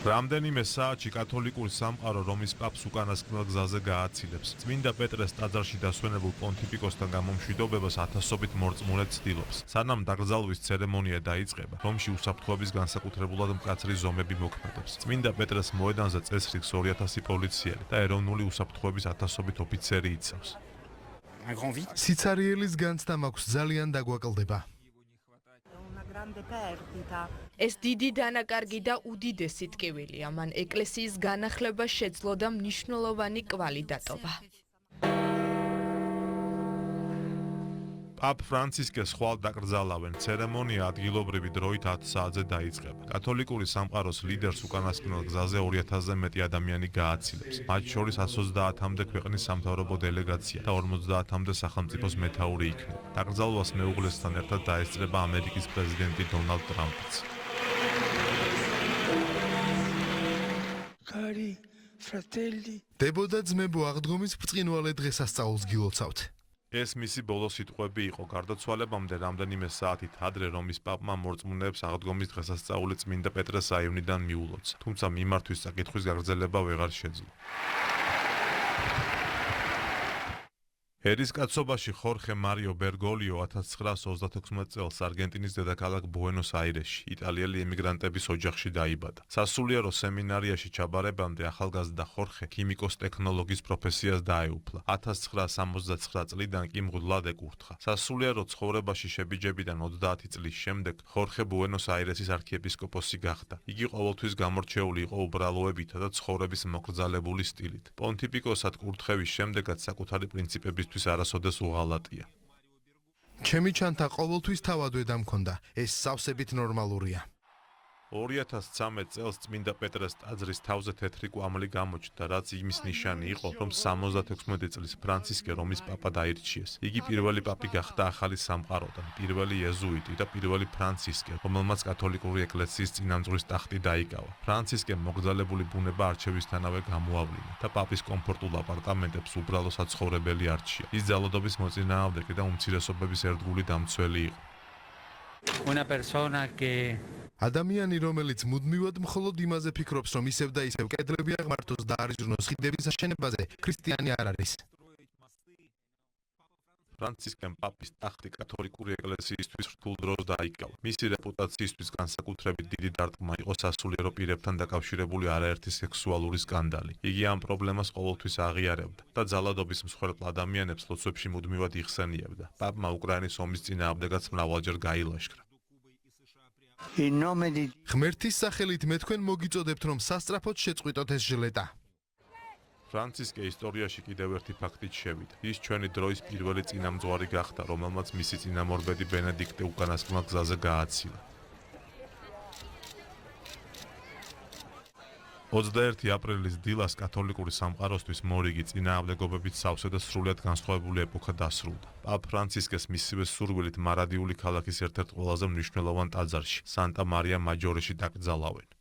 რამდენიმე საათში კათოლიკური სამყარო რომის პაპს უკანასკნელ გზაზე გააცილებს. წმინდა პეტრეს ტაძარში დასვენებულ პონტიფიკოსთან გამომშვიდობებას ათასობით მორწმუნე ცდილობს. სანამ დაკრძალვის ცერემონია დაიწყება, რომში უსაფრთხოების განსაკუთრებულად მკაცრი ზომები მოქმედებს. წმინდა პეტრეს მოედანზე წესრიგს 2000 პოლიციელი და ეროვნული უსაფრთხოების ათასობით ოფიცერი იცავს. სიცარიელის განცდა მაქვს ძალიან დაგვაკლდება. ეს დიდი დანაკარგი და უდიდესი ტკივილია. მან ეკლესიის განახლება შეძლო და მნიშვნელოვანი კვალი დატოვა. პაპ ფრანცისკეს ხვალ დაკრძალავენ. ცერემონია ადგილობრივი დროით 10 საათზე დაიწყება. კათოლიკური სამყაროს ლიდერს უკანასკნელ გზაზე 2000-ზე მეტი ადამიანი გააცილებს. მათ შორის 130-მდე ქვეყნის სამთავრობო დელეგაცია და 50-მდე სახელმწიფოს მეთაური იქნება. დაკრძალვას მეუღლესთან ერთად დაესწრება ამერიკის პრეზიდენტი დონალდ ტრამპიც. დებო და ძმებო, აღდგომის ბრწყინვალე დღესასწაულს გილოცავთ. ეს მისი ბოლო სიტყვები იყო. გარდაცვალებამდე რამდენიმე საათით ადრე რომის პაპმა მორწმუნეებს აღდგომის დღესასწაული წმინდა პეტრეს აივნიდან მიულოცა, თუმცა მიმართვის საკითხვის გაგრძელება ვეღარ შეძლო. ერისკაცობაში ხორხე მარიო ბერგოლიო 1936 წელს არგენტინის დედაქალაქ ბუენოს-აირესში იტალიელი ემიგრანტების ოჯახში დაიბადა. სასულიერო სემინარიაში ჩაბარებამდე ახალგაზრდა ხორხე ქიმიკოს-ტექნოლოგის პროფესიას დაეუფლა. 1969 წლიდან კი მღვდლად ეკურთხა. სასულიერო ცხოვრებაში შებიჯებიდან 30 წლის შემდეგ ხორხე ბუენოს-აირესის არქიეპისკოპოსი გახდა. იგი ყოველთვის გამორჩეული იყო უბრალოებითა და ცხოვრების მოკრძალებული სტილით. პონტიფიკოსად კურთხევის შემდეგაც საკუთარი პრინციპების არასოდეს უღალატია. ჩემი ჩანთა ყოველთვის თავადვე დამქონდა. ეს სავსებით ნორმალურია. 2013 წელს წმინდა პეტრეს ტაძრის თავზე თეთრი კვამლი გამოჩნდა, რაც იმის ნიშანი იყო, რომ 76 წლის ფრანცისკე რომის პაპად აირჩიეს. იგი პირველი პაპი გახდა ახალი სამყაროდან, პირველი იეზუიტი და პირველი ფრანცისკე, რომელმაც კათოლიკური ეკლესიის წინამძღვრის ტახტი დაიკავა. ფრანცისკემ მოგრძალებული ბუნება არჩევისთანავე გამოავლინა და პაპის კომფორტულ აპარტამენტებს უბრალო საცხოვრებელი არჩია. ის ძალადობის მოწინააღმდეგე და უმცირესობების ერთგული დამცველი იყო. ადამიანი, რომელიც მუდმივად მხოლოდ იმაზე ფიქრობს, რომ ისევ და ისევ კედლები აღმართოს და არიზრუნოს ხიდების აშენებაზე, ქრისტიანი არ არის. ფრანცისკემ პაპის ტახტი კათოლიკური ეკლესიისთვის რთულ დროს დაიკავა. მისი რეპუტაციისთვის განსაკუთრებით დიდი დარტყმა იყო სასულიერო პირებთან დაკავშირებული არაერთი სექსუალური სკანდალი. იგი ამ პრობლემას ყოველთვის აღიარებდა და ძალადობის მსხვერპლ ადამიანებს ლოცვებში მუდმივად იხსენიებდა. პაპმა უკრაინის ომის წინააღმდეგაც მრავალჯერ გაილაშქრა. ღმერთის სახელით მე თქვენ მოგიწოდებთ, რომ სასწრაფოდ შეწყვიტოთ ეს ჟლეტა. ფრანცისკე ისტორიაში კიდევ ერთი ფაქტით შევიდა. ის ჩვენი დროის პირველი წინამძღვარი გახდა, რომელმაც მისი წინამორბედი ბენედიქტე უკანასკნელ გზაზე გააცილა. 21 აპრილის დილას კათოლიკური სამყაროსთვის მორიგი წინააღმდეგობებით სავსე და სრულიად განსხვავებული ეპოქა დასრულდა. პაპ ფრანცისკეს მისივე სურვილით მარადიული ქალაქის ერთ-ერთ ყველაზე მნიშვნელოვან ტაძარში, სანტა მარია მაჯორეში დაკრძალავენ.